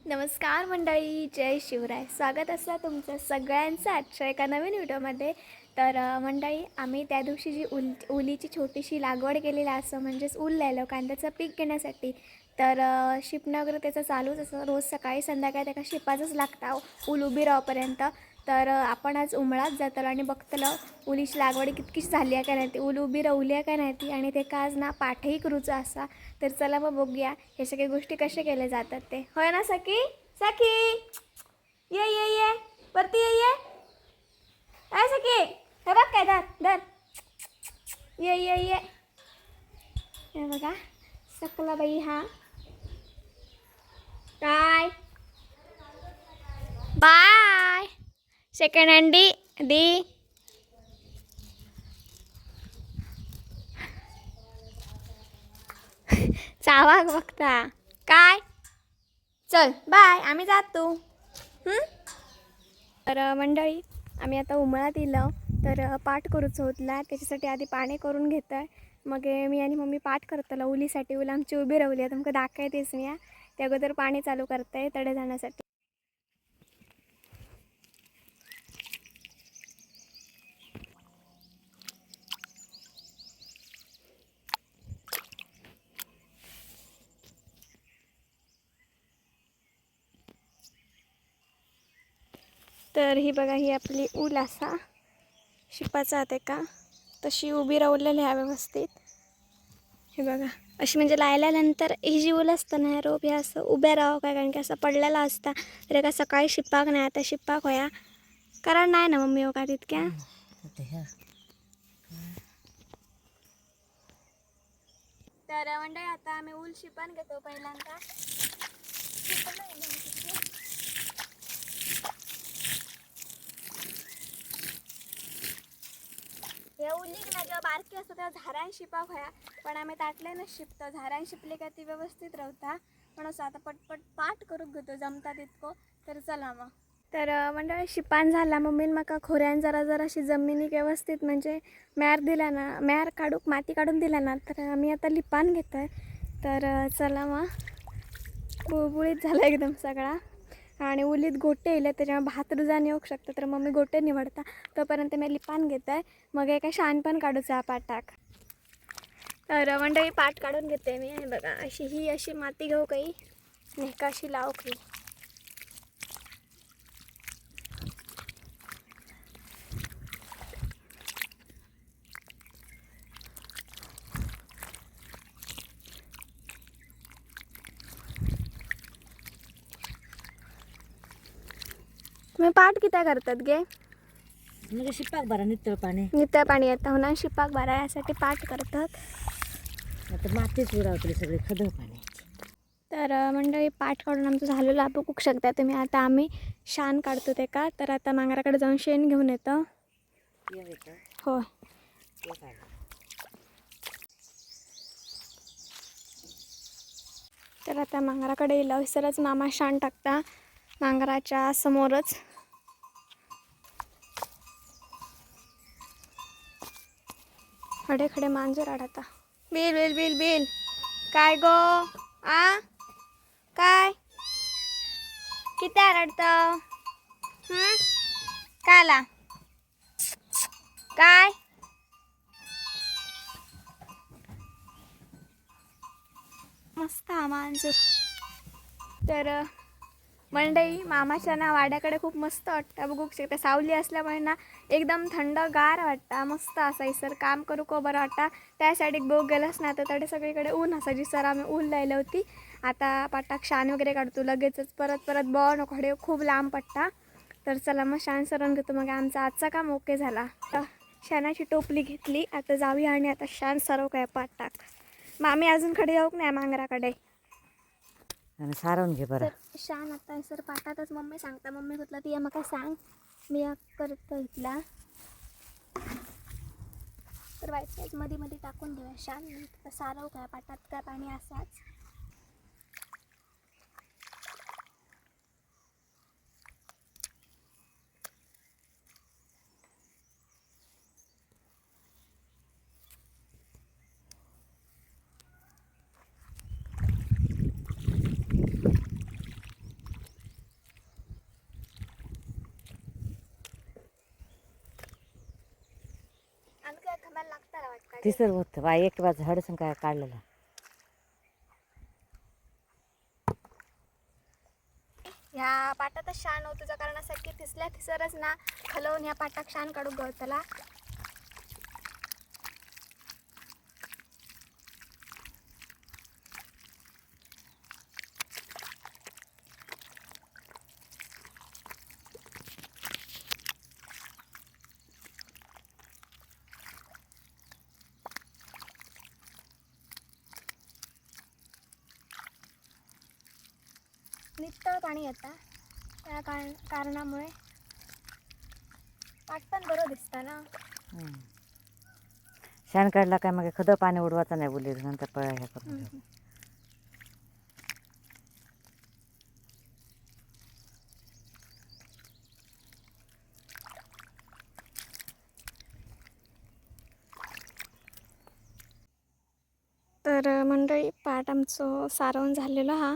नमस्कार मंडळी, जय शिवराय. स्वागत असतं तुमचं सगळ्यांचं आजच्या एका नवीन व्हिडिओमध्ये. तर मंडळी, आम्ही त्या दिवशी जी उलीची छोटीशी लागवड केलेली असं म्हणजेच ऊल लायलो कांद्याचं पीक घेण्यासाठी. तर शिपणं वगैरे त्याचं चालूच असं, रोज सकाळी संध्याकाळी त्याला शिपाचंच लागतं ऊल उभी राहोपर्यंत. तर आपण आज उमळात जातलो आणि बघतलं उलीची लागवड कितकीच झाली आहे का नाही ती, ऊल उभी रावली आहे का नाही ती, आणि ते का आज ना पाठही करूचं असा. तर चला मग बघूया हे सगळे गोष्टी कशा केल्या जातात ते. होय ना सखी? सखी ये ये ये वरती ये काय सखी? हे बघ काय धर धर, ये ये ये. हे बघा सकला बाई. हा काय बाय सेकंड हँड दी चावा बघता काय. चल बाय, आम्ही जातो. तर मंडळी, आम्ही आता उमळात येलो. तर पाठ करूच होतला, त्याच्यासाठी आधी पाणी करून घेत आहे. मग मी आणि मम्मी पाठ करतलो उलीसाठी. उल आमची उभी रावली आहे, तुमका दाखवतेच मी. त्या अगोदर पाणी चालू करताय तडे जाण्यासाठी. तर ही बघा, ही आपली ऊल असा शिपाचा आहे का तशी उभी रावलेली आहे व्यवस्थित. हे बघा अशी म्हणजे लायल्यानंतर ही जी ऊल असतं ना, रोप हे असं उभ्या राहावं काय, कारण की असं पडलेला असता तर एका सकाळी शिपाक नाही, आता शिपाक होया कारण नाही ना मम्मी हो का तितक्या. तर मंडळी, आता आम्ही ऊल शिपान घेतो पहिल्यांदा. हे उलीक ना जेव्हा बारकी असतं तेव्हा झाडान शिपाक होया, पण आम्ही ताटल्यानंच शिपतो. झाडान शिपले का ती व्यवस्थित राहता. पण असं आता पटपट पाठ करूक घेतो जमता तितको. तर चला मग. तर मंडळी, शिपान झाला. मम्मीन माका खोऱ्यान जरा जराशी जमिनीक व्यवस्थित म्हणजे मॅर दिला ना, मॅर काढूक माती काढून दिला ना, तर आम्ही आता लिपान घेतो आहे. तर चला मग. बुळबुळीत झाला एकदम सगळा, आणि उलीत गोटे येले त्याच्यामुळे भात रुजाने येऊ शकतं. तर मम्मी गोटे निवडता, तोपर्यंत मी लिपान घेत आहे. मग एका शान पण काढूचा पाटाक. तर मंडळी, पाठ काढून घेते मी. हे बघा ही अशी माती घेऊ काही नेका अशी लाव काही. तुम्ही पाठ किती करतात गे? म्हणजे शिपाक भरा नितळ पाणी. नितळ पाणी येतं हो ना, शिपाक भरा यासाठी पाठ करतात. आता मातीच उरावतली सगळी खदळ पाणी. तर मंडळी, पाठ काढून आमचं झालेलं आपण बघू शकता तुम्ही. आता आम्ही शान काढतो ते का. तर आता मांगराकडे जाऊन शेण घेऊन येतो. हो. तर आता मांगराकडे येलो. विसरच मामा शान टाकता मांगराच्या समोरच. खडे खडे मांजर आडता. बिल बिल बिल बिल काय गो? आ काय किती आरडतं? काला काय मस्त हा मांजूर. तर मंडई, मामाच्या ना वाड्याकडे खूप मस्त वाटतं. बघू शकता सावली असल्यामुळे ना एकदम थंडगार वाटतं. मस्त असायसर काम करू को बरं वाटतं. त्या साईड एक बघ गेलंच ना तर तडे सगळीकडे ऊन असायची. सर आम्ही ऊन लायली होती. आता पाटाक शान वगैरे काढतो लगेचच. परत परत बॉ नको कडे खूप लांब पडता. तर चला मग शान सरून घेतो. मग आमचा आजचा काम ओके झाला. शानाची टोपली घेतली. आता जाऊया आणि आता शान सरव काय पाटाक. मामी अजून कडे येऊक नाही मांगराकडे. सारवून घे बरं. तर शान आता सर पाठातच मम्मी सांगता. मम्मी कुठला ती मका सांग, मी करतो इथला. तर वाईट मध्ये मध्ये टाकून घेऊया शान. सारव काय पाटात काय पाणी असाच. तिसर होतं बा एक बाजू हडसून काय काढलेला. ह्या पाटातच शान होत तुझं कारण असं की तिसल्या तिसरच ना खलवून ह्या पाटाक शान काढूक गवतला. नितळ पाणी येता त्या कारणामुळे पाट पण बरं दिसता ना. शान काढला काय मग खदं पाणी उडवायचं नाही बोलले नंतर पळा ह्या करून घेऊ. तर मंडळी पाट आमचं सारवून झालेलं हा.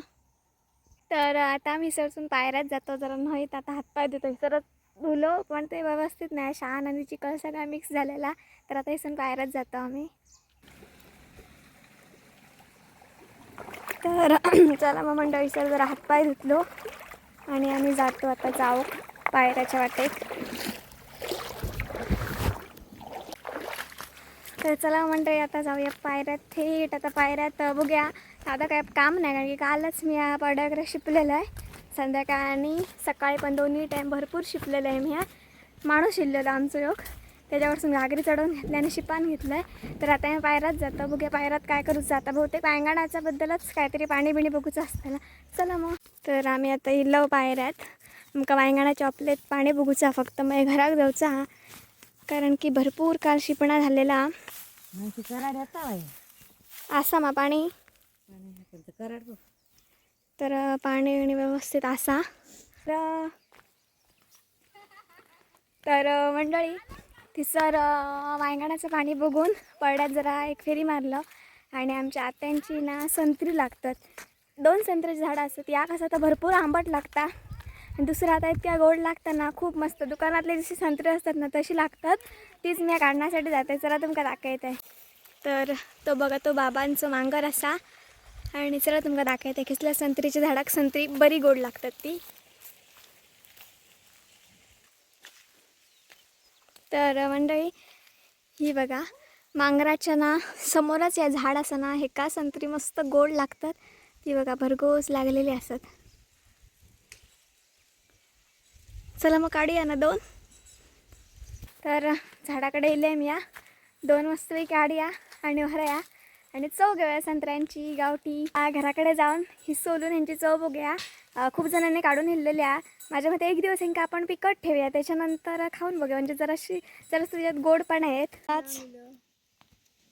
तर आता आम्ही सरसून पायऱ्यात जातो जरा नाहीत आता हातपाय देतो सरच धुलो पण ते व्यवस्थित नाही शान आणि चिकल सगळा मिक्स झालेला. तर आता इथून पायऱ्यात जातो आम्ही. तर चला मग मंडळी सर जरा हातपाय धुतलो आणि आम्ही जातो आता जाऊ पायऱ्याच्या वाटेत. तर चला मंडळी आता जाऊया पायऱ्यात थेट. आता पायऱ्यात बघूया आता काय काम नाही कारण की कालच मी या पडाकडे शिपलेलं आहे संध्याकाळ आणि सकाळी पण दोन्ही टाईम भरपूर शिपलेलं आहे. मी ह्या माणूस शिरलेलं आमचं योग त्याच्यावरसून घागरी चढवून घेतलं आणि शिपान घेतलं आहे. तर आता मी पायऱ्यात जातो बघूया पायऱ्यात काय करूचं आता बहुतेक वांगणाच्या बद्दलच काहीतरी पाणी बिणी बघूचं असतं ना. चला मग तर आम्ही आता इल्लो पायऱ्यात आमका वांगणाच्या आपलेत पाणी बघूचा फक्त मग घरात जाऊचा हा कारण की भरपूर काल शिपणा झालेला कराड येता असा मा पाणी. कराड बघ तर पाणी बिणी व्यवस्थित असा. तर मंडळी तिसर वांगणाचं पाणी बघून पडड्यात जरा एक फेरी मारलं आणि आमच्या आत्यांची ना संत्री लागतात. 2 संत्र्याची झाडं असतात. या कसं तर भरपूर आंबट लागता आणि दुसरं आता इतक्या गोड लागतात ना खूप मस्त. दुकानातले जशी संत्री असतात ना तशी लागतात. तीच मी काढण्यासाठी जाते. चला तुमका दाखवत आहे. तर तो बघा तो बाबांचं मांगर असा आणि चला तुमका दाखवत आहे कसल्या संत्रीच्या झाडाक संत्री बरी गोड लागतात ती. तर मंडळी ही बघा मांगराच्या ना समोरच या झाड असं ना हे का संत्री मस्त गोड लागतात. ती बघा भरघोस लागलेली असतात. चला मग काढूया ना 2. तर झाडाकडे येईल मी या 2 मस्तपैकी काढूया आणि भराया आणि चव घेऊया संत्र्यांची गावठी. घराकडे जाऊन ही सोलून यांची चव बघूया. खूप जणांनी काढून नेलेल्या माझ्या मते एक दिवस यांना आपण पिकट ठेवूया त्याच्यानंतर खाऊन बघूया म्हणजे जराशी त्याच्यात गोड पण आहेत.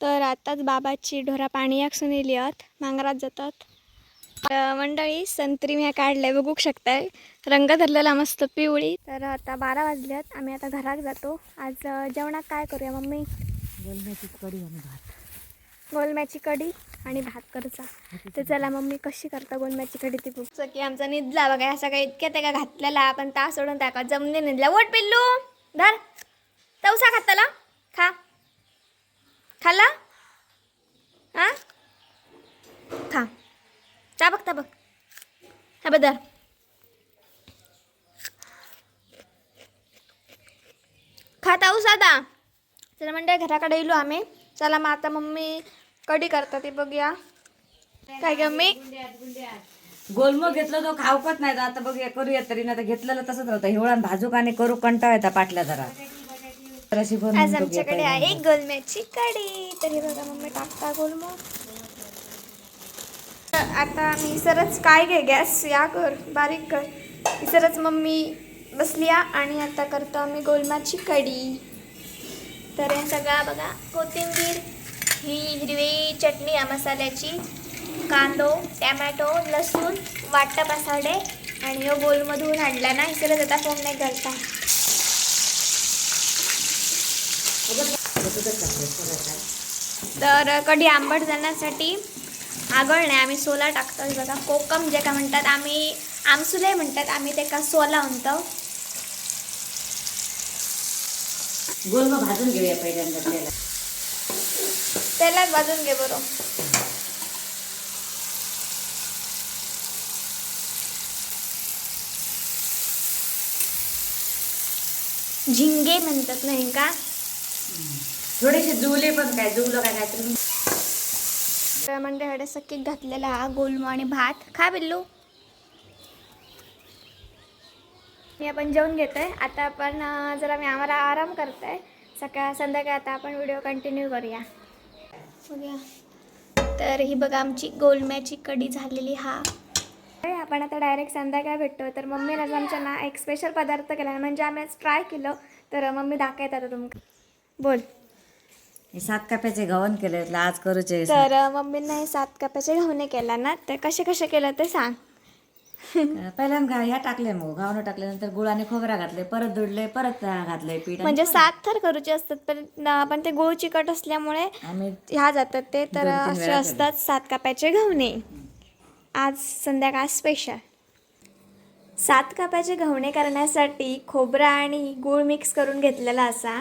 तर आताच बाबाची ढोरा पाणी याकसून येली आहेत मांगरात जातात. मंडळी संत्री मी काढले बघू शकताय रंग धरलेला मस्त पिवळी. तर आता 12 वाजल्यात आम्ही आता घरात जातो. आज जेवणात काय करूया मम्मी? गोलम्याची कढी आणि भात. गोलम्याची कढी आणि भात करूचा. तर चला मम्मी कशी करता गोलम्याची कढी ती बघ की आमचा निजला बघा असं काही इतक्या त्या का घातलेला आपण तास सोडून त्या का जमने निजला. वोट पिल्लू धर तवसा खाताला खा खाल्ला हां खा चा बघता बघ हा बदर खाता ऊस आता. चला म्हणजे घराकडे येलो आम्ही. चला मग आता मम्मी कढी करता ते बघूया. काय ग मी गोलमो घेतलं तो खावकत नाही आता बघूया करूया तरी ना घेतलेलं तसंच राहतं. हिवळान भाजूक आणि करू कंटाळ येतात पाटल्या जरा. आज आमच्याकडे आहे गोलम्याची कढी. तर हे बघा मम्मी टाकता गोलमो. आता मी सरच काय घे गॅस या कर बारीक कर. सरच मम्मी बसली आणि आता करतो आम्ही गोलमाची कढी. तर हे सगळा बघा कोथिंबीर ही हिरवी चटणी या मसाल्याची कांदो टॅमॅटो लसूण वाटा पसाडे आणि ह्यो गोलमधून आणला ना इकडे जाता फोन नाही करता. तर कढी आंबट जाण्यासाठी आगळ नाही आम्ही सोला टाकतो. बघा कोकम जे का म्हणतात आम्ही आमसुले म्हणतात आम्ही ते का सोला म्हणतो. गोलमो भाजून घेऊया पहिल्यांदा त्याला. तेलात भाजून घे बरं. झिंगे म्हणतात नाही का? थोडेसे जुवले पण काय जुवलं काय काहीतरी. तर म्हणजे हडे सकीत घातलेला हा गोलमो आणि भात. खा बिल्लू. मी आपण जेवण घेतोय आता. आपण जरा मी आम्हाला आराम करतोय. संध्याकाळी आता आपण व्हिडिओ कंटिन्यू करूया. बघूया. तर ही बघा आमची गोलम्याची कढी झालेली. हा आपण आता डायरेक्ट संध्याकाळी भेटतो. तर मम्मीने आज आमच्या ना एक स्पेशल पदार्थ केला म्हणजे आम्ही आज ट्राय केलं. तर मम्मी दाखवत आता तुमका. बोल. हे 7 कप्याचे गव्हाण केले आज करूचे. तर मम्मीने हे 7 कप्याचे घावणे केला ना. तर कसे कसे केलं ते सांग. पहिल्यांदा ह्या टाकले मग घावणं टाकल्यानंतर गुळाने खोबरा घातले परत दुडले परत घातले पीठ. म्हणजे 7 थर करूचे असतात पण ते गुळ चिकट असल्यामुळे आम्ही ह्या जातात ते. तर 2-3 असे वेळा असतात 7 कप्याचे घावणे. आज संध्याकाळ स्पेशल 7 कप्याचे घावणे करण्यासाठी खोबरा आणि गूळ मिक्स करून घेतलेला असा.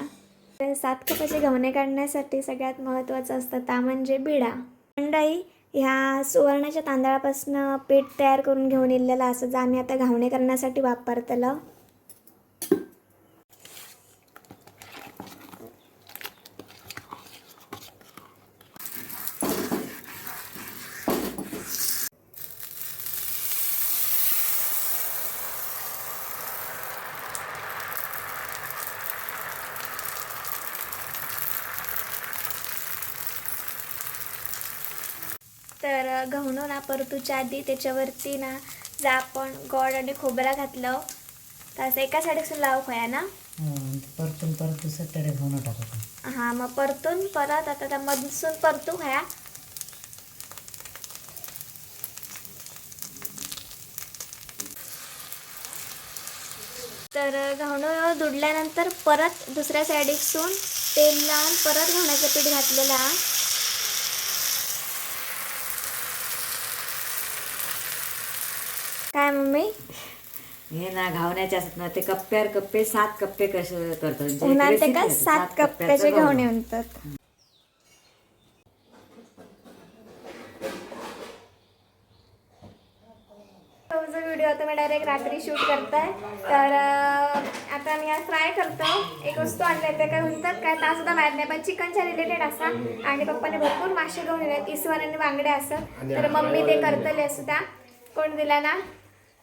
7 कप्याचे घावणे काढण्यासाठी सगळ्यात महत्त्वाचं असतं ता म्हणजे बिडा. मंडई ह्या सुवर्णाच्या तांदळापासून पीठ तयार करून घेऊन इलेला असं जे आम्ही आता घावणे करण्यासाठी वापरतलं. तर गव्हाणं ना परतूच्या आधी त्याच्यावरती ना जर आपण गोड आणि खोबरा घातलं तर असं एका साईडसून लावू खोया ना. परतून परत दुसऱ्याकडे घावणं टाकतो. हां मग परतून परत आता त्या मधून परतू खाया. तर गव्हाणं दुडल्यानंतर परत दुसऱ्या साईडसून तेल लावून परत गव्हाण्याचं पीठ घातलेला. काय मम्मी? हे ना घावण्याचे असतात ना ते कप्प्यावर कप्पे 7 कप्पे कसे करतात. उन्हात ते का 7 कप्प्याचे घावणे म्हणतात. तुमचा व्हिडिओ तुम्ही डायरेक्ट रात्री शूट करताय. तर आता मी आज ट्राय करतो. एक वस्तू आणली ते काय म्हणतात काय ता सुद्धा माहीत नाही पण चिकनच्या रिलेटेड असा. आणि पप्पाने भरपूर मासे घेऊन दिलेत इसवण आणि बांगडे असं. तर मम्मी ते करतले असं त्या. कोण दिला ना?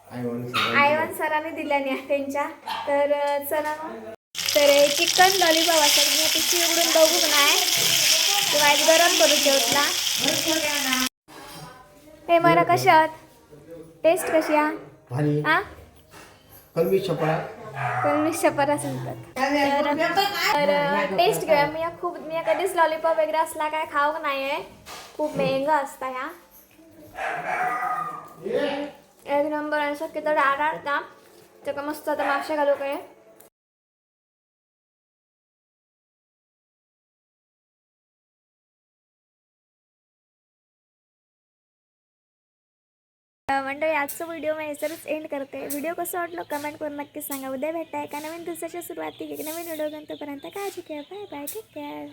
आयवन सरांनी दिल्या नाही त्यांच्या. तर चला मग. तर चिकन लॉलीपॉप असतात मी पिशवी उघडून बघू नाही किंवा एक गरम करू ठेवतला. हे मला कशात टेस्ट कशी हा कलमी छपरा कलमी छपरा सांगतात. तर टेस्ट घेऊया. मी कधीच लॉलीपॉप वगैरे असला काय खाऊ नाही आहे. खूप महंगा असता ह्या. एक नंबर असं की तर आडाडता ते मस्त आता मासे घालू काय. मंडळी आजचा व्हिडिओ मी याच्यावरच एंड करते. व्हिडिओ कसं वाटलं कमेंट करून नक्की सांगा. उद्या भेटाय एका नवीन दिवसाच्या सुरुवाती एक नवीन व्हिडिओ घेऊन तोपर्यंत काळजी घ्या. Bye bye. Take care.